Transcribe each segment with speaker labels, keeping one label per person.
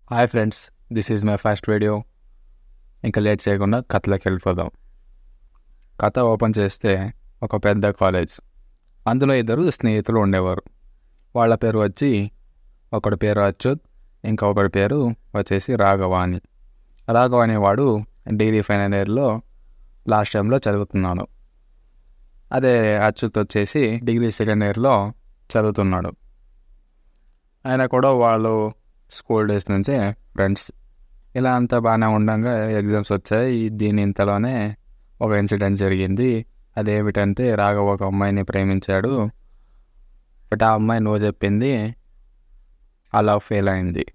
Speaker 1: Hi friends, this is my first video. ఇంకా late చేయకుండా కథలోకి వెళ్ళిపోదాం. కథ ఓపెన్ చేస్తే ఒక పెద్ద కాలేజ్. అందులో ఇద్దరు స్నేహితులు ఉండేవారు. వాళ్ళ పేరు వచ్చి ఒకడి పేరు అచ్యుత్, ఇంకొకటి పేరు వచ్చేసి రాఘవాని. రాఘవాని వాడు డిగ్రీ ఫైనల్ ఇయర్లో లాస్ట్ టైంలో చదువుతున్నాడు. అదే అచ్యుత్ వచ్చేసి డిగ్రీ సెకండ్ ఇయర్లో చదువుతున్నాడు. ఆయన కూడా వాళ్ళు స్కూల్ డేస్ నుంచే ఫ్రెండ్స్. ఇలా అంతా బాగానే ఉండగా ఎగ్జామ్స్ వచ్చాయి. దీని ఇంతలోనే ఒక ఇన్సిడెంట్ జరిగింది. అదేమిటంటే రాఘవ్ ఒక అమ్మాయిని ప్రేమించాడు. బట్ ఆ అమ్మాయి నువ్వు చెప్పింది అలా ఫెయిల్ అయింది.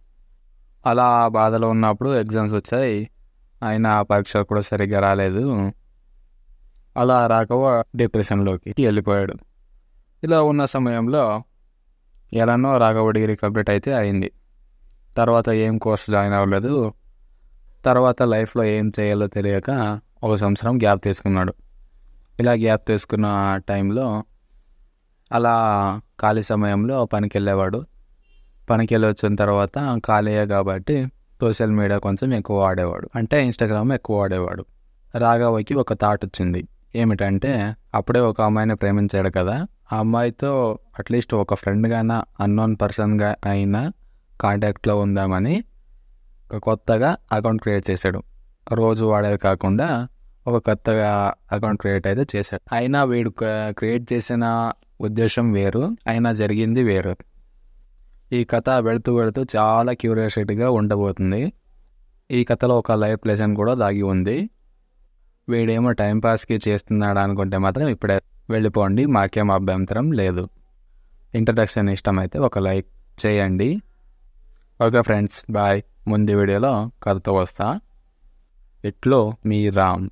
Speaker 1: అలా బాధలో ఉన్నప్పుడు ఎగ్జామ్స్ వచ్చాయి. ఆయన ఆ పరీక్షలు కూడా సరిగ్గా రాలేదు. అలా రాఘవ డిప్రెషన్లోకి వెళ్ళిపోయాడు. ఇలా ఉన్న సమయంలో ఎలానో రాఘవ డిగ్రీ కంప్లీట్ అయితే అయింది. తర్వాత ఏం కోర్స్ జాయిన్ అవ్వలేదు. తర్వాత లైఫ్లో ఏం చేయాలో తెలియక ఒక సంవత్సరం గ్యాప్ తీసుకున్నాడు. ఇలా గ్యాప్ తీసుకున్న టైంలో అలా ఖాళీ సమయంలో పనికి వెళ్ళేవాడు. పనికి వెళ్ళి వచ్చిన తర్వాత ఖాళీయే కాబట్టి సోషల్ మీడియా కొంచెం ఎక్కువ వాడేవాడు. అంటే ఇన్స్టాగ్రామ్ ఎక్కువ వాడేవాడు. రాఘవకి ఒక థాట్ వచ్చింది. ఏమిటంటే అప్పుడే ఒక అమ్మాయిని ప్రేమించాడు కదా, ఆ అమ్మాయితో అట్లీస్ట్ ఒక ఫ్రెండ్గానా అన్నోన్ పర్సన్గా అయినా కాంటాక్ట్లో ఉందామని ఒక కొత్తగా అకౌంట్ క్రియేట్ చేశాడు. రోజు వాడేవి కాకుండా ఒక కొత్తగా అకౌంట్ క్రియేట్ అయితే చేశాడు. అయినా వీడు క్రియేట్ చేసిన ఉద్దేశం వేరు, అయినా జరిగింది వేరు. ఈ కథ వెళుతూ వెళుతూ చాలా క్యూరియాసిటీగా ఉండబోతుంది. ఈ కథలో ఒక లైఫ్ లెసన్ కూడా దాగి ఉంది. వీడేమో టైంపాస్కి చేస్తున్నాడు అనుకుంటే మాత్రం ఇప్పుడే వెళ్ళిపోండి, మాకేం అభ్యంతరం లేదు. ఇంట్రడక్షన్ ఇష్టమైతే ఒక లైక్ చేయండి. Okay friends, bye. ముందు వీడియోలో కథతో వస్తా. ఇట్లో మీ రామ్.